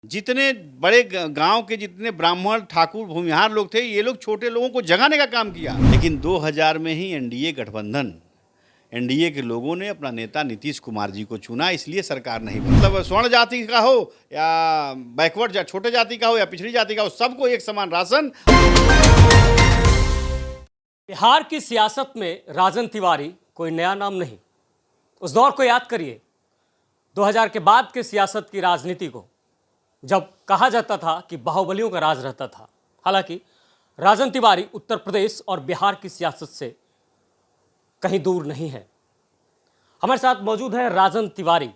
जितने बड़े गांव के जितने ब्राह्मण ठाकुर भूमिहार लोग थे, ये लोग छोटे लोगों को जगाने का काम किया। लेकिन 2000 में ही एनडीए गठबंधन, एनडीए के लोगों ने अपना नेता नीतीश कुमार जी को चुना, इसलिए सरकार नहीं बनी। मतलब स्वर्ण जाति का हो या बैकवर्ड छोटे जाति का हो या पिछड़ी जाति का हो, सबको एक समान राशन। बिहार की सियासत में राजन तिवारी कोई नया नाम नहीं। उस दौर को याद करिए, 2000 के बाद के सियासत की राजनीति को, जब कहा जाता था कि बाहुबलियों का राज रहता था। हालांकि राजन तिवारी उत्तर प्रदेश और बिहार की सियासत से कहीं दूर नहीं है। हमारे साथ मौजूद है राजन तिवारी।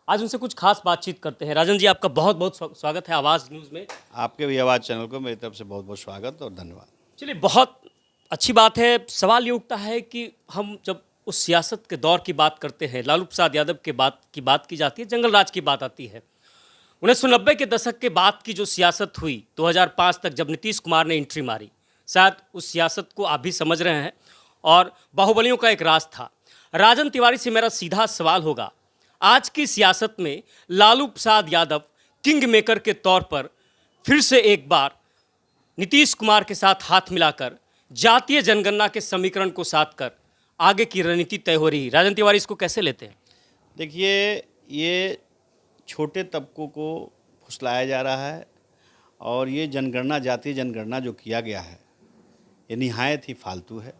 आज उनसे कुछ खास बातचीत करते हैं। राजन जी, आपका बहुत बहुत स्वागत है आवाज़ न्यूज़ में। आपके भी आवाज़ चैनल को मेरी तरफ से बहुत बहुत स्वागत और धन्यवाद। चलिए, बहुत अच्छी बात है। सवाल ये उठता है कि हम जब उस सियासत के दौर की बात करते हैं, लालू प्रसाद यादव के बात की जाती है, जंगल राज की बात आती है। 1990 के दशक के बाद की जो सियासत हुई, 2005 तक जब नीतीश कुमार ने एंट्री मारी, शायद उस सियासत को आप भी समझ रहे हैं और बाहुबलियों का एक राज था। राजन तिवारी से मेरा सीधा सवाल होगा, आज की सियासत में लालू प्रसाद यादव किंग मेकर के तौर पर फिर से एक बार नीतीश कुमार के साथ हाथ मिलाकर जातीय जनगणना के समीकरण को साध कर आगे की रणनीति तय हो रही। राजन तिवारी इसको कैसे लेते हैं? देखिए, ये छोटे तबकों को फुसलाया जा रहा है और ये जनगणना, जातीय जनगणना जो किया गया है, ये निहायत ही फालतू है।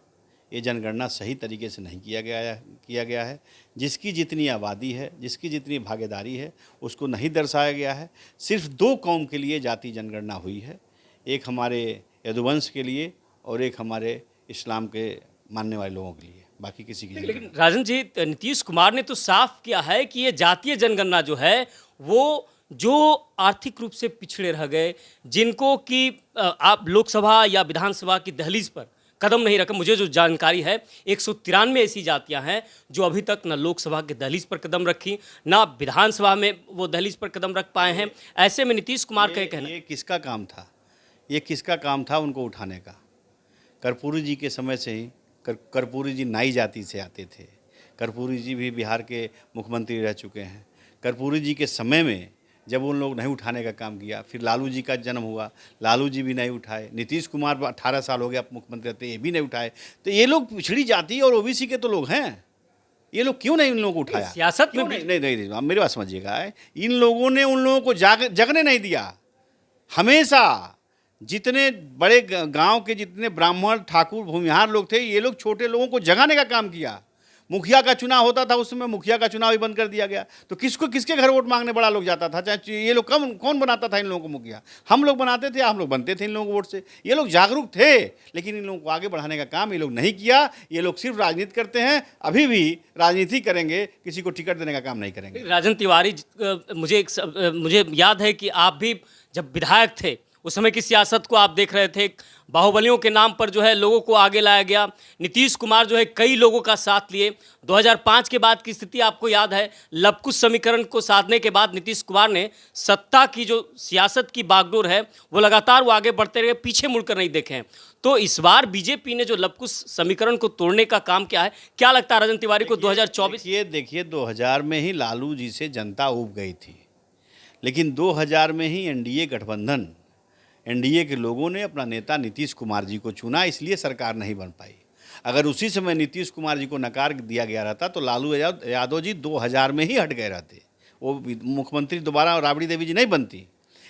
ये जनगणना सही तरीके से नहीं किया गया है। जिसकी जितनी आबादी है, जिसकी जितनी भागीदारी है, उसको नहीं दर्शाया गया है। सिर्फ दो कौम के लिए जातीय जनगणना हुई है, एक हमारे यदुवंश के लिए और एक हमारे इस्लाम के मानने वाले लोगों के लिए, बाकी किसी की। लेकिन राजन जी, नीतीश कुमार ने तो साफ किया है कि ये जातीय जनगणना जो है वो जो आर्थिक रूप से पिछड़े रह गए, जिनको कि आप लोकसभा या विधानसभा की दहलीज पर कदम नहीं रखा। मुझे जो जानकारी है, 193 ऐसी जातियां हैं जो अभी तक न लोकसभा के दहलीज पर कदम रखी, ना विधानसभा में वो दहलीज पर कदम रख पाए हैं। ऐसे में नीतीश कुमार का कहना, ये किसका काम था? ये किसका काम था उनको उठाने का? कर्पूरी जी के समय से ही कर्पूरी जी नाई जाति से आते थे। कर्पूरी जी भी बिहार के मुख्यमंत्री रह चुके हैं। कर्पूरी जी के समय में जब उन लोग नहीं उठाने का काम किया, फिर लालू जी का जन्म हुआ, लालू जी भी नहीं उठाए। नीतीश कुमार 18 साल हो गया मुख्यमंत्री रहते, ये भी नहीं उठाए। तो ये लोग पिछड़ी जाति और ओबीसी के तो लोग हैं, ये लोग क्यों नहीं इन लोगों को उठाया? सियासत में नहीं, आप मेरी बात समझिएगा। इन लोगों ने उन लोगों को जगने नहीं दिया। हमेशा जितने बड़े गांव के जितने ब्राह्मण ठाकुर भूमिहार लोग थे, ये लोग छोटे लोगों को जगाने का काम किया। मुखिया का चुनाव होता था, उस समय मुखिया का चुनाव भी बंद कर दिया गया। तो किसके घर वोट मांगने बड़ा लोग जाता था? चाहे ये लोग कौन बनाता था इन लोगों को मुखिया? हम लोग बनाते थे, हम लोग बनते थे इन लोगों को वोट से। ये लोग जागरूक थे, लेकिन इन लोगों को आगे बढ़ाने का काम ये लोग नहीं किया। ये लोग सिर्फ राजनीति करते हैं, अभी भी राजनीति करेंगे, किसी को टिकट देने का काम नहीं करेंगे। राजन तिवारी, मुझे याद है कि आप भी जब विधायक थे, उस समय की सियासत को आप देख रहे थे। बाहुबलियों के नाम पर जो है लोगों को आगे लाया गया। नीतीश कुमार जो है कई लोगों का साथ लिए। 2005 के बाद की स्थिति आपको याद है। लवकुश समीकरण को साधने के बाद नीतीश कुमार ने सत्ता की जो सियासत की बागडोर है वो लगातार वो आगे बढ़ते रहे, पीछे मुड़कर नहीं देखे। तो इस बार बीजेपी ने जो लवकुश समीकरण को तोड़ने का काम किया है, क्या लगता है राजन तिवारी को 2024? ये देखिए, 2000 में ही लालू जी से जनता ऊब गई थी, लेकिन 2000 में ही एनडीए गठबंधन, एनडीए के लोगों ने अपना नेता नीतीश कुमार जी को चुना, इसलिए सरकार नहीं बन पाई। अगर उसी समय नीतीश कुमार जी को नकार दिया गया रहता तो लालू यादव जी 2000 में ही हट गए रहते, वो मुख्यमंत्री दोबारा राबड़ी देवी जी नहीं बनती।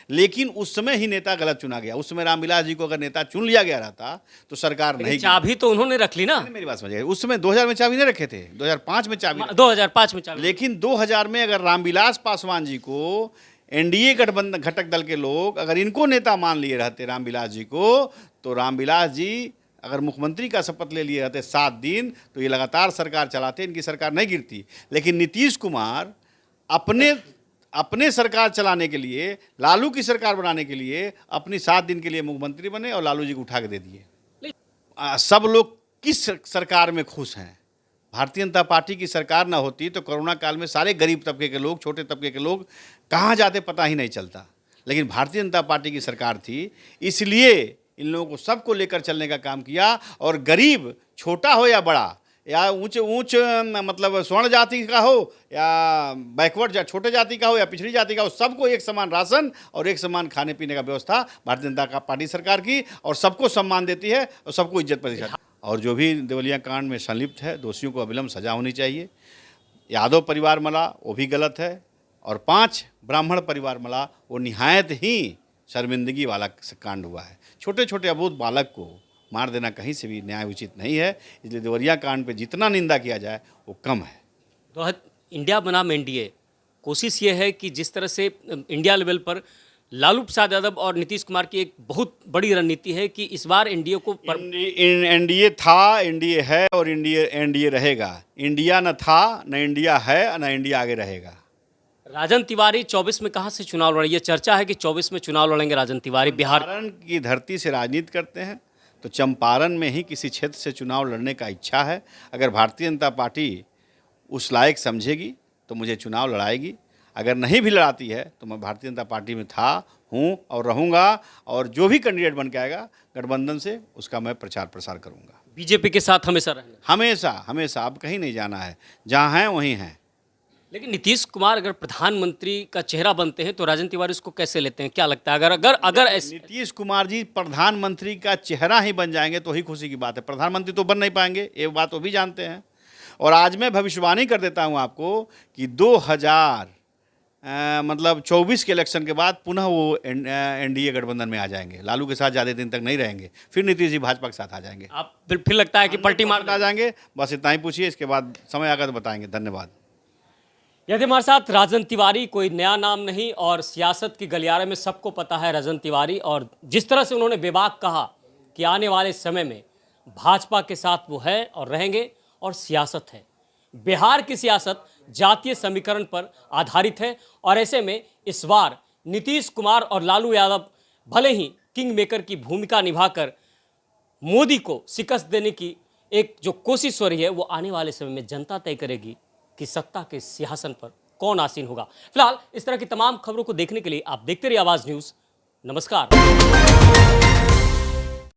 लेकिन उस समय ही नेता गलत चुना गया। उस समय रामविलास जी को अगर नेता चुन लिया गया रहता तो सरकार नहीं। चाबी तो उन्होंने रख ली ना। मेरी बात समझिए, उस समय 2000 में चाबी नहीं रखे थे, 2005 में चाबी, 2005 में चाबी। लेकिन 2000 में अगर रामविलास पासवान जी को एनडीए गठबंधन घटक दल के लोग अगर इनको नेता मान लिए रहते, रामविलास जी को, तो रामविलास जी अगर मुख्यमंत्री का शपथ ले लिए रहते 7 दिन, तो ये लगातार सरकार चलाते, इनकी सरकार नहीं गिरती। लेकिन नीतीश कुमार अपने सरकार चलाने के लिए, लालू की सरकार बनाने के लिए अपनी 7 दिन के लिए मुख्यमंत्री बने और लालू जी को उठा के दे दिए। सब लोग किस सरकार में खुश हैं? भारतीय जनता पार्टी की सरकार ना होती तो कोरोना काल में सारे गरीब तबके के लोग, छोटे तबके के लोग कहाँ जाते पता ही नहीं चलता। लेकिन भारतीय जनता पार्टी की सरकार थी, इसलिए इन लोगों को सबको लेकर चलने का काम किया। और गरीब छोटा हो या बड़ा, या ऊंच ऊंच मतलब स्वर्ण जाति का हो या बैकवर्ड या छोटे जाति का हो या पिछड़ी जाति का हो, सबको एक समान राशन और एक समान खाने पीने का व्यवस्था भारतीय जनता पार्टी सरकार की, और सबको सम्मान देती है और सबको इज्जत प्रतिष्ठा। और जो भी देवलिया कांड में संलिप्त है, दोषियों को अविलंब सजा होनी चाहिए। यादव परिवार मला वो भी गलत है, और 5 ब्राह्मण परिवार मला वो निहायत ही शर्मिंदगी वाला कांड हुआ है। छोटे छोटे अबोध बालक को मार देना कहीं से भी न्याय उचित नहीं है। इसलिए देवरिया कांड पे जितना निंदा किया जाए वो कम है। तो इंडिया बनाम एनडीए, कोशिश ये है कि जिस तरह से इंडिया लेवल पर लालू प्रसाद यादव और नीतीश कुमार की एक बहुत बड़ी रणनीति है कि इस बार एनडीए को एनडीए था, एनडीए है और एनडीए रहेगा। इंडिया न था, न इंडिया है, न इंडिया आगे रहेगा। राजन तिवारी 24 में कहाँ से चुनाव लड़े? ये चर्चा है कि 24 में चुनाव लड़ेंगे राजन तिवारी। बिहार चंपारण की धरती से राजनीति करते हैं, तो चंपारण में ही किसी क्षेत्र से चुनाव लड़ने का इच्छा है। अगर भारतीय जनता पार्टी उस लायक समझेगी तो मुझे चुनाव लड़ाएगी। अगर नहीं भी लड़ाती है तो मैं भारतीय जनता पार्टी में हूँ और रहूँगा, और जो भी कैंडिडेट बन के आएगा गठबंधन से, उसका मैं प्रचार प्रसार करूँगा। बीजेपी के साथ हमेशा रहना? हमेशा हमेशा, अब कहीं नहीं जाना है, जहाँ हैं वहीं हैं। लेकिन नीतीश कुमार अगर प्रधानमंत्री का चेहरा बनते हैं तो राजन तिवारी उसको कैसे लेते हैं? क्या लगता है? अगर ऐसे नीतीश कुमार जी प्रधानमंत्री का चेहरा ही बन जाएंगे तो ही खुशी की बात है। प्रधानमंत्री तो बन नहीं पाएंगे, ये बात वो भी जानते हैं। और आज मैं भविष्यवाणी कर देता हूँ आपको कि 2024 के इलेक्शन के बाद पुनः वो एनडीए गठबंधन में आ जाएंगे। लालू के साथ ज़्यादा दिन तक नहीं रहेंगे, फिर नीतीश जी भाजपा के साथ आ जाएंगे। आप फिर लगता है कि पलटी मार आ जाएंगे। बस इतना ही पूछिए, इसके बाद समय आकर तो बताएंगे। धन्यवाद। यदि हमारे साथ राजन तिवारी, कोई नया नाम नहीं, और सियासत की गलियारे में सबको पता है राजन तिवारी, और जिस तरह से उन्होंने बेबाक कहा कि आने वाले समय में भाजपा के साथ वो है और रहेंगे, और सियासत है, बिहार की सियासत जातीय समीकरण पर आधारित है। और ऐसे में इस बार नीतीश कुमार और लालू यादव भले ही किंग मेकर की भूमिका निभाकर मोदी को शिकस्त देने की एक जो कोशिश हो रही है, वो आने वाले समय में जनता तय करेगी कि सत्ता के सिंहासन पर कौन आसीन होगा। फिलहाल इस तरह की तमाम खबरों को देखने के लिए आप देखते रहिए आवाज न्यूज़। नमस्कार।